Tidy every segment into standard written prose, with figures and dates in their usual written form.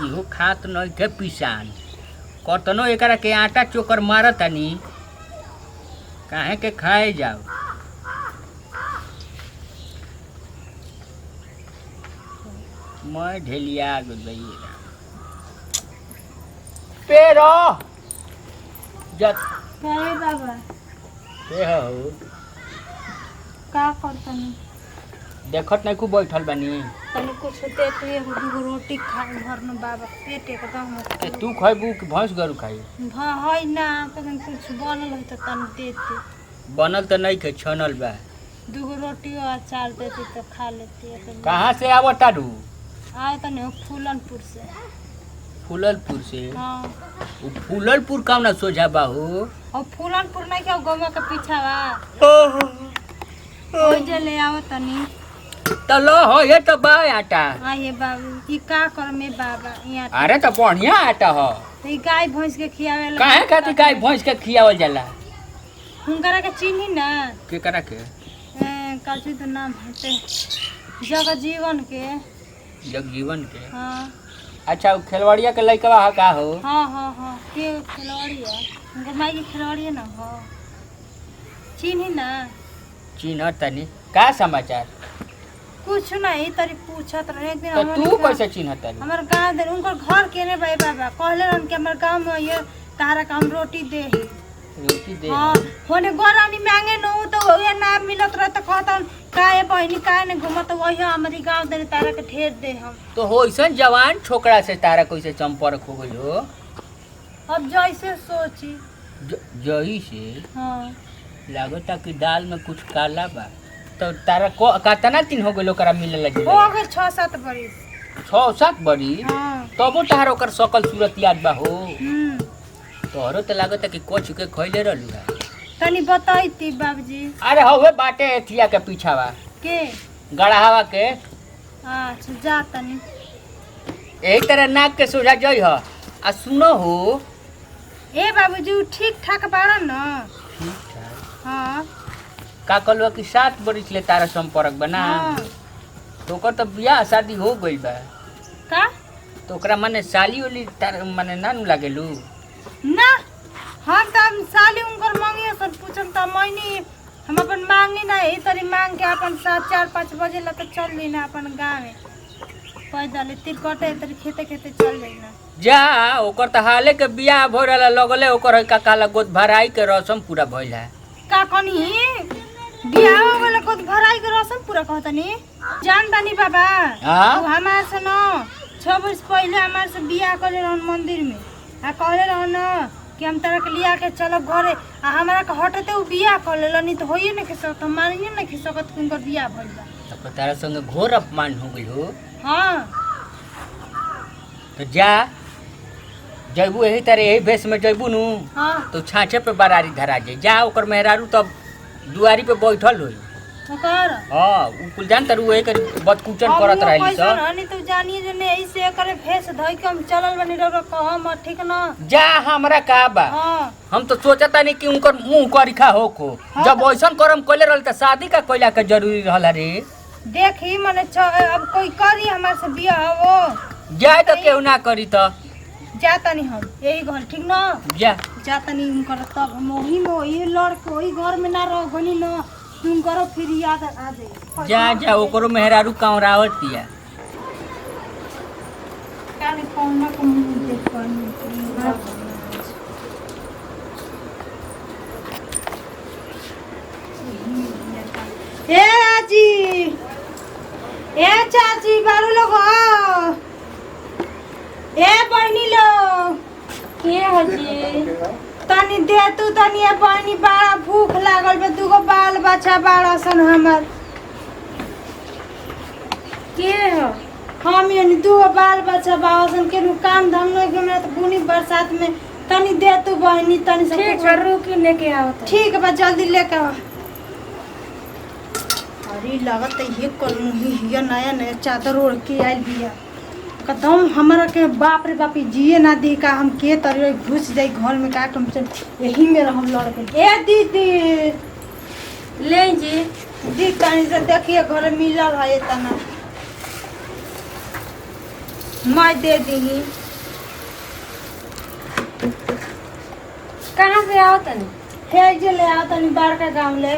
इहो खात नहीं थे पिसान कतनो एकरा के आटा चोकर मारतानी काहे के खाए जाओ। मैं ढेलिया गई पेरो जत अरे बाबा के हो का करतनी देखत नहीं खूब बैठल बानी तनी कुछ देख लिए दूगो रोटी खाए घर में बाबा पेट एकदम ए तू खइबू कि भैंस गरु खाई है ना कदम कुछ बनल है तो तनी देते बनल तो नहीं के छनल बा दूगो रोटी और अचार देती तो खा लेती। कहाँ से आवता रू आए तनी फूलनपुर से। फूललपुर से हाँ उ फूललपुर कौन ना सोझा बा हो और फूलनपुर नहीं क्या गाँव के पीछा बा ओइ जे ले आओ तनी तो लो हो ये तो बा आटा। हाँ ये बाबू ई का कर में बाबा यहाँ अरे तो बढ़िया आटा हो तो ई गाय भैंस के खियावे काहे खातिर गाय भैंस के खियावल जाला हुनकरा के चिन्ही ना केकरा के काची तो नाम है जगजीवन के जगजीवन के। हाँ अच्छा उ खेलवाड़िया के लइकवा ह का हो हाँ हाँ हाँ के खिलाड़ी है उनकर माई की खिलाड़ी है ना। हाँ चिन्ही ना चिन्ह तनी का समाचार कुछ नहीं तरी पूछत रहे एक दिन तो तू कैसे चिन्ह तनी हमार गाँव दे उनकर घर केने भाई बाबा कहले रहन कि हमार गाँव में ये तारा का हम रोटी दे रोटी दे। हाँ होने गोरानी मांगे न तो ये ना मिलत रहे तो कहता काहे बहनी काहे ने घूमत वही हमारी गाँव दे तारा के ढेर दे हम तो होइसन जवान छोकरा से तारा कैसे संपर्क हो गइल हो अब जैसे सोची जही से हाँ लागता कि दाल में कुछ काला बा तो तारा को कितना दिन हो गइल ओकरा मिले लगे हो गए 6-7 बरिस 6-7 बड़ी हाँ तबो तार ओकर सकल सूरत याद बा हो हम्म तोहरो तो लागता कि कोच के खइले रहलू है। तनी बताई बाबूजी अरे हवे बाटे एथिया के पीछावा के गड़ावा के अच्छा जा तनी यही तरह नाक के सोझा जई ह आ सुनो हो ए बाबूजी उ ठीक ठाक बाड़ा न ठीक ठाक हाँ का कहलवा कि 7 बरिस ले तारा संपर्क बना हाँ तो ओकर तो बियाह शादी हो गइल बा का तो ओकरा माने साली ओली तार माने नानू लागेलू ना हम तो साली उनकर मांगिए सब पूछम तो मैंने हम अपन मांगी ना ई तरी मांग के अपन 4-5 बजे ला तो चल ली ना अपन गाँव में पैदल तिरकटे तरी खेते खेते चल जाई ना जा ओकर तो हाले के बियाह भो रहला लगले ओकर का काला गोद भराई के रसम पूरा भइल है का कनी बियाह वाला को भराई के रसम पूरा कहतनी जान बानी बाबा हां उ हमार से न 6 वर्ष पहले हमार से बियाह करे रहन मंदिर में आ कहले रहन कि हम तरह के लिया के चलो घरे आ हमारा के हटते उ बियाह कर लेलनी तो होइए न के सकत मानिए न के सकत उनकर बियाह भइल बा तो तारा संग घोर अपमान हो गइल हो। हां तो जा जइबू यही तरह यही भेष में जइबू नु हां तो छाछे पे बरारी धरा जाए जा ओकर मेहरारू तब दुआरी पे बैठल होई ओकर हां उ कुल जान तरु एक बदकुचन करत रहली सब हनी तो जानिए जे ने ऐसे करे भेष धइ के हम चलल बनी रो कहम ठीक न जा हमरा का बा हां हम तो सोचता नहीं कि उनकर मुंह करिखा हो को हाँ जब ऐसन करम कइले रहल त शादी का कइला के जरूरी रहल रे देखी मने अब कोई करी हमार से बियाह वो जाए तो केहू ना करी त जातनी हम यही घर ठीक न जा जातनी उनकर तब हम वही में वही लड़के वही घर में ना रह गनी न तुम करो फिर याद आ जाए जा जा ओकरो मेहरारू कांवरावत दिया काने कौन को मुंह देख पानी ए आजी ए चाची बारू लोग ए बहनी लोग के हजी तनी दे तू तनी ए बहनी बड़ा भूख लागल बे दुगो बाल बच्चा बाड़ा सन हमर के हो हम यानी दुगो बाल बच्चा बाड़ा सन के काम धाम नहीं के मैं तो बुनी बरसात में तनी दे तू बहनी तनी सब ठीक है रुकी लेके आओ ठीक है बा जल्दी लेके आओ। अरे लागत ये कल मुही हिया नया नया चादर ओढ़ के आइल बिया कदम हमारा के बाप रे बाप जिए ना दी का हम के तरह घुस जाई घर में का कम से यही में हम लड़ के ए दीदी ले जी दी कहीं से देखिए घर मिलल है तना मैं दे दी। कहाँ से आओ तनी? हे जे ले आओ तनी बड़का गाँव ले।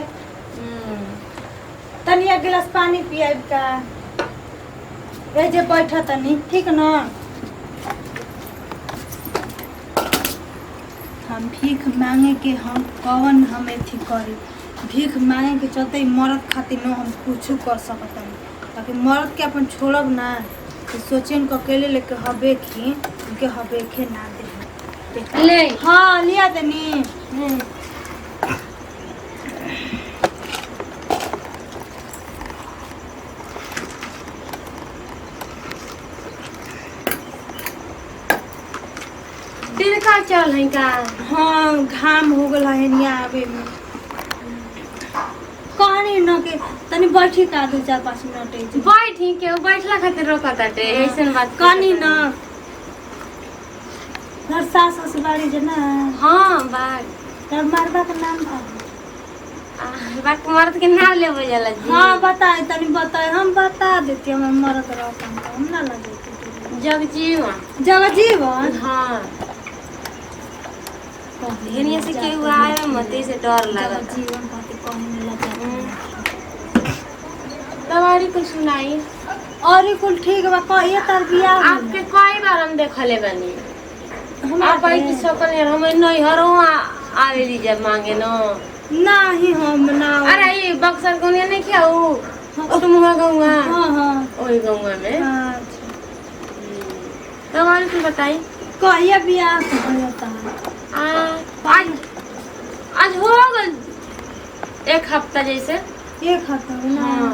तनी एक गिलास पानी पियाब का। ए जे बैठा तनी ठीक न। हम भीख मांगे के हम कौन हम एथी करी। भीख मांगे के चलते मर्द खातिर न हम कुछ कर सकतनी। ताकि मर्द के अपन छोड़ब ना तो सोचे उनको अकेले लेके हबे की उनके हबे के ना दे। ले हाँ लिया तनी। दिन का चल है का? हाँ घाम हो गल है निया आवे में। कहानी न के तनी बैठी का 2-4-5 मिनट ऐसे। बैठी के बैठला खातिर रोका ताटे ऐसन बात कहानी न घर सास ससुराली जे ना। हाँ बात तर मरदा का नाम था। बात मर्द के नाम ले बजला जी। हाँ बताए तनी बताए हम बता देती हम मरद रहता हम ना लगे। जगजीवन जगजीवन। हाँ हेनिया से केहू आवे मते से डर लागल। जीवन खातिर कहने लगा। तवारी कुछ सुनाई। और ये कुल ठीक बा कहिए तर बियाह होई। आपके कई बार हम देखले बानी। हम आप आई की सकल यार हम नहीं हरो आवेली जब मांगे न। नहीं हम ना। अरे ये बक्सर कोनिया नहीं खाऊ। तुम हुआ गऊंगा। हाँ हाँ ओई गऊंगा में। अच्छा तवारी कुछ बताई। कहिए बियाह होता है। आज आज हो गल 1 हफ्ता जैसे। एक हफ्ता में ना। हाँ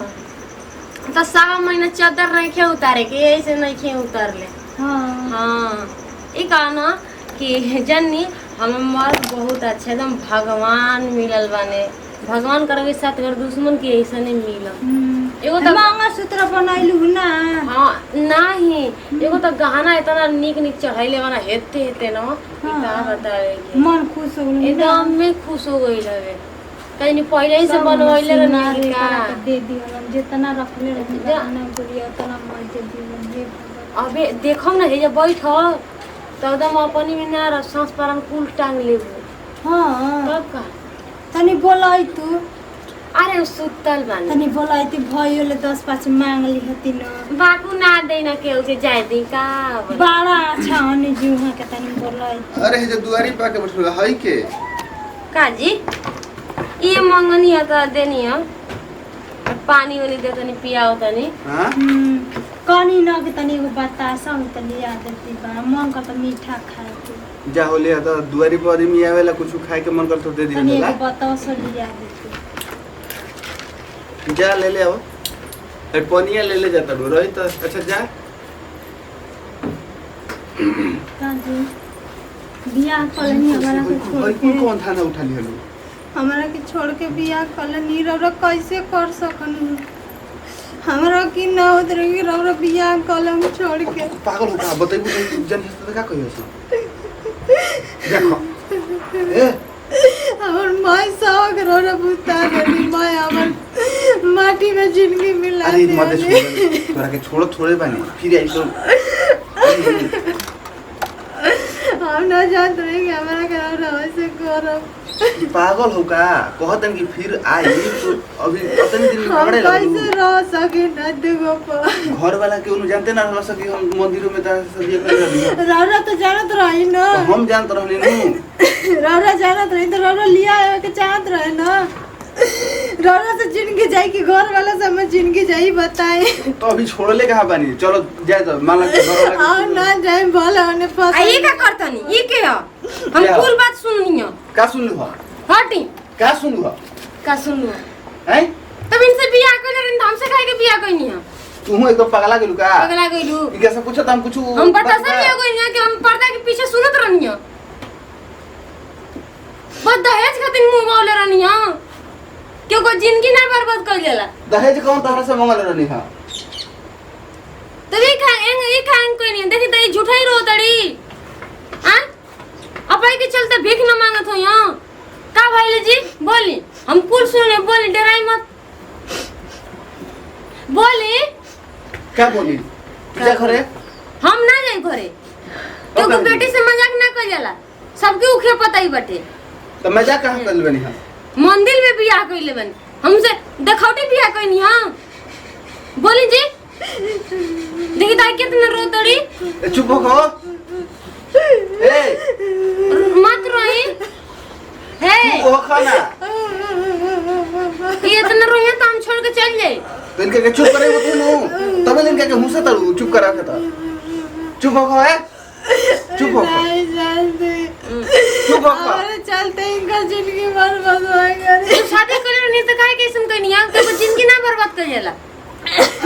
तो 7 महीना चादर नहीं खे उतारे के ऐसे नहीं खे उतार ले। हाँ हाँ ये कहा ना कि जन्नी हमें मर्द बहुत अच्छे एकदम भगवान मिलल बाने। भगवान करोगे साथ अगर दुश्मन के ऐसा नहीं मिलल। एगो तो मंगलसूत्र बनैलू ना। हाँ नहीं एगो तो गहना इतना निक निक चढ़ाइले बना हेते हेते ना का बतावे के मन खुश हो गइल। एकदम में खुश हो गई रहे। कहीं पहले ही से बनवाइले रहे का दे दी हम जितना रखले रही ना गुड़िया उतना मैं दे दी। अबे देखो ना हे जब बैठ तो एकदम अपनी में ना रह सांस पारन कुल टांग लेबो। हाँ तब का तनी बोलाई तू। अरे सुतल बानी तनी बोलाई तू भयो ले 10-5 मांग ली हती न। बापू ना देना के उसे जाय दी का बड़ा अच्छा हनी जीव के तनी बोलाई। अरे जे दुआरी पा के बैठल हई के काजी ये मंगनी है तो देनी है पानी वाली दे तनी पियाओ तनी। हां कनी न के तनी एगो बतासा हो त लिया देती बा मन का त मीठा खाए के। जा होले त दुआरी पर आदमी आवेला कुछ खाए के मन कर तो दे तनी दिया एगो बतासा लिया देती। जा ले ले आओ ए पनिया ले ले जाता रही तो अच्छा जा। काजी बियाह कलनी हमारा के छोड़ हई के। कौन थाना उठा लिहलो हमारा के छोड़ के बियाह कलनी रौरा कैसे कर सकनी। हमरा की ना उतरेगी रौरा बियाह कलम छोड़ के। पागल होता बताइबू तो जन हस्त का कहियो छ देखो ए हमर माय साग रौरा बुता देली माय हमर माटी में जिंदगी मिला अरे दे। मत छोड़ तोरा के छोड़ थोड़े बानी फिर आई तो हम ना जानते रहे कि हमारा के रौरा ऐसे करब। पागल हो का कहतन कि फिर आई तो अभी पता नहीं दिन में हम पकड़े कैसे लगलू रह सके ना दुगो पर। घर वाला के उन जानते ना रह सकी हम मंदिरों में ता सब ये कर रही रौरा तो जानत रही ना। हम जानत रहनी नु रौरा जानत रही तो रौरा लिया आवे के चाहत रहे ना। रौरा से जिंदगी जाई कि घर वाला से हमें जिंदगी जाई बताए। तो अभी छोड़ले कहाँ बानी चलो जाए तो मान लग घर वाला आओ ना जाए भला होने फंस। आ ये का करतनी ये के ह हम क्या? कुल बात सुननी है। का सुनलू हो हटी का सुनलू हो का सुनलू हैं तब इनसे बियाह कर रहे हमसे काहे के बियाह कइनी है। तू एकदम पगला गेलू का पगला गइलू ई कैसे पूछो त हम कुछ हम बतासा बियाह कइनी है कि हम पर्दा के पीछे सुनत रहनी है। बस दहेज खातिर मुंह मौले रहनी है क्यों को जिंदगी ना बर्बाद कर लेला। दहेज कौन तहरा से मंगल रहनी हां तब ये खान कोई नहीं देखी तो ये झूठा ही रो तड़ी हां अपने के चलते भीख न मांगत हो यहां का भाई जी बोली हम कुल सुने बोली डराई मत बोली क्या बोली तुझे घरे हम ना जाई घरे क्योंकि बेटी से मजाक ना कर जाला सबके उखे पता ही बटे। तो मजाक कहां कर बनी हम मंदिर में बियाह कइले बन हमसे देखौटी बियाह कइनी हां बोली जी देखी ताई कितना रोतड़ी चुप हो ए मत रोई हे चुप हो खाना ये इतना रोई तो हम छोड़ के चल जाए तो इनके चुप करे वो तू तब इनके के मुंह से तड़ू चुप करा के तो चुप हो है चुप हो नहीं जानते चुप हो हमारे चलते इनका जिंदगी बर्बाद हो गई। तू शादी करे नहीं तो काहे कैसन कइनी हां के जिंदगी ना बर्बाद कर जाला।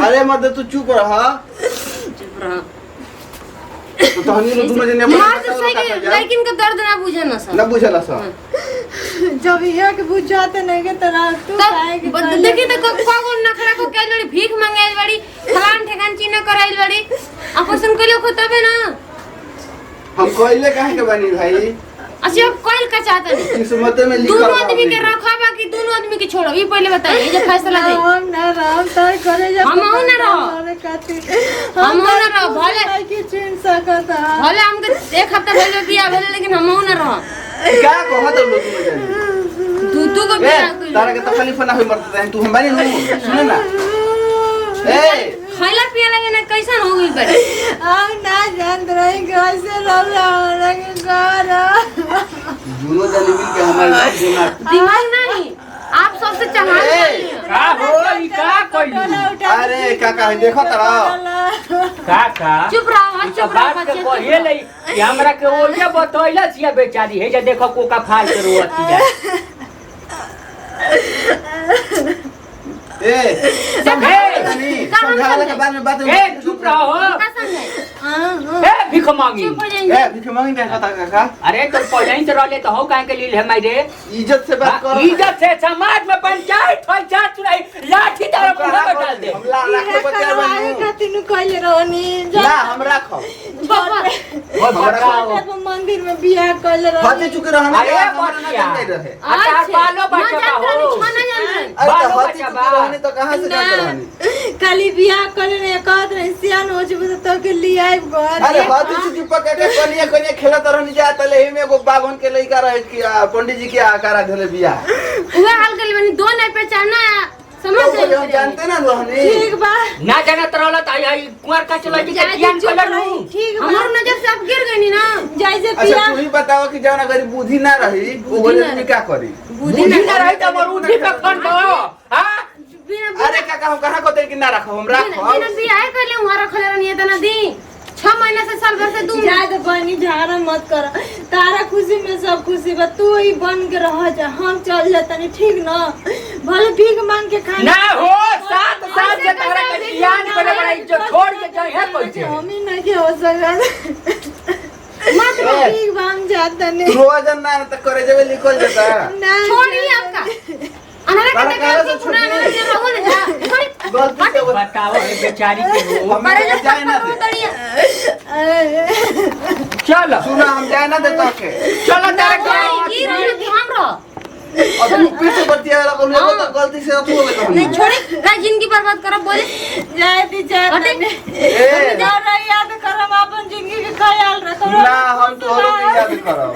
अरे मत तू चुप रहा चुप रह तो तहनी लोग दोनों जने मार तो सही के लेकिन का दर्द ना बुझे ना सब ना बुझला सा जब ये के बुझ जाते नहीं के तरह तू काहे के देखी तो को नखरा को के लड़ी भीख मांगाइल बड़ी फलान ठेकान चीना कराइल बड़ी ऑपरेशन कइलो को तबे ना हम कोइले काहे के बनी भाई अच्छा कोइल का चाहता नहीं किस्मत में लिखा दोनों आदमी के रखा बाकी दोनों आदमी के छोड़ो ये पहले बताइए ये फैसला दे हम ना राम तार करे जब हम ना रहो हम ना रहो भले की चिन सकता भले हमके एक हफ्ता पहले बियाह भेले लेकिन हम ना रहो क्या कहत लोग में जाने तू को ए बियाह कइल तारा के तकलीफ ना होई मरते हैं तू हम बानी नु सुन ना ए खैला पियला के ना कैसन हो गई बड़े हम ना जान रहे कैसे रौला लगे गारा दोनों जने मिल के हमारे दिमाग दिमाग नहीं आप सबसे चढ़ान का हो ई का कइली अरे काका देखो तरा का चुप रहो इस चुप बात रहो के कहिए लई कि हमरा के ओइया बतइला छिया बेचारी हे जे देखो कोका फाड़ के रोती है ए समझे समझाला के बाद में बात ए चुप रहो का समझे ए भीख मांगी चुप हो जाएंगे ए भीख मांगी देखा ता काका अरे तो पहले ही से रहले तो हो काहे के लिए है माई रे इज्जत से बात करो इज्जत से समाज में पंचायत पंचायत चुनाई लाठी तारा पूरा बता दे हम ला लाख रुपया करवाए बनू खातिर कहले रहनी ना हम राखो बाबा और बताओ मंदिर में बियाह कहले रहनी हते चुके रहने अरे के बचिया नहीं रहे अच्छा बालो बच्चा जान हो छाना जान रहे अरे बालो तो हते बच्चा चुके बा रहने तो कहां से जाते रहने खाली बियाह कहले ने कहत रहे सियान हो जब तो के लिए आइ घर अरे हते चुके पके के कनिया कनिया खेलत रहनी जा तले में एगो बावन के लइका रहे कि पंडित जी के आकारा धले बिया उहे हाल कर बनी दो नहीं पहचानना समझ तो हम जाइए जानते ना रहनी ठीक बा ना जानत रहला त आई कुंवर का चलाई के ध्यान कलर नु ठीक बा हमार नजर से अब गिर गई ना जैसे अच्छा बियाह तू ही बताओ कि जौन अगर बुद्धि ना रही वो बोले तुम क्या करी बुद्धि ना रही त मोर उठी पे खन दो हां बिना अरे काका हम कहां कहते कि ना रखो हम रखो बिना बियाह कर ले वहां रखले रहनी है तना दी 6 महीना से साल भर से तुम ज्यादा बनी झाड़ा मत कर तारा खुशी में सब खुशी बा तू ही बन के रह जा हम चल जातनी ठीक ना भले भीख मांग के खा ना हो 7 साल से तोरा के ध्यान करे बड़ा इज्जत छोड़ के जाए है कैसे हम ही नहीं के हो सकत मत भीख मांग जातनी रोजन ना त करे जब निकल जाता ना छोड़ी आपका अनारा तारा के काहे देखा से पूरा छोड़ी? अनारा रहो ना जा छोड़ी गलती से बताओ ए बेचारी के हो हम जाए ना दे चलो सुना हम जाए ना दे तो के चलो तारा नहीं की रहो ध्यान रहो अब तू पीछे बतिया वाला को लेबो तो गलती से तू हो गई नहीं छोड़ी ना जिंदगी बर्बाद करब बोले जाए दी जाए ए जा रही याद करम अपन जिंदगी के ख्याल रखो ना हम तो और भी याद करब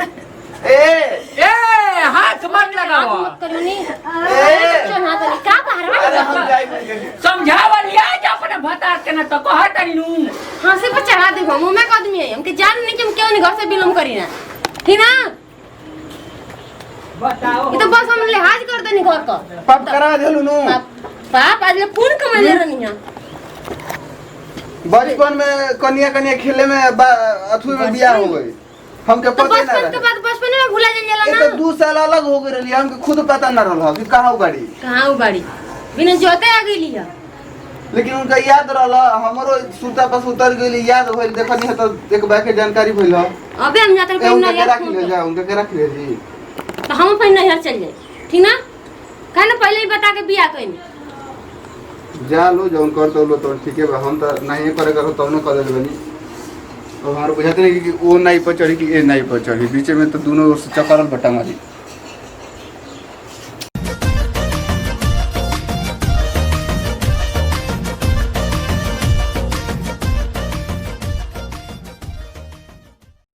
ए हाथ मत लगाओ मत करियो नी ए चल हाथ नहीं का बाहर अरे हम जाए समझावल या जे अपने बता के ना तो कहत नु हां पे चढ़ा दे हम मैं आदमी है हमके जान नहीं कि हम क्यों नहीं घर से बिलोंग करी ना ठीक ना बताओ ये तो बस हम लिहाज कर देनी घर का पाप करा देलु नु पाप आज ले फोन कमा ले रहनी है बचपन में कनिया कनिया खेले में अथु में बियाह हो गई हमके तो पता ना बचपन के रहे बाद बचपन में भुला जाला ये ना तो 2 साल अलग हो गए रही हमके खुद पता ना रहल कि कहां गाड़ी कहां उगाड़ी बिना जोते आ गई लिया लेकिन उनका याद रहल हमरो सूता पर उतर गेली याद होइल देखनी है तो एक बार के जानकारी भइल हो अबे हम जाते ए हैं उनका ना के रख ले जा उनका के रख ले जी तो हम पहले नहर चल जाए ठीक ना कहना पहले ही बता के बियाह कइनी जा लो जौन कर तो ठीक है बा हम तो नहीं करे करो तब न कर बनी और हमारे बुझाते नहीं कि वो नाई पर चढ़ी कि ए नाई पर चढ़ी बीच में तो दोनों ओर से चक्कर बटा मारी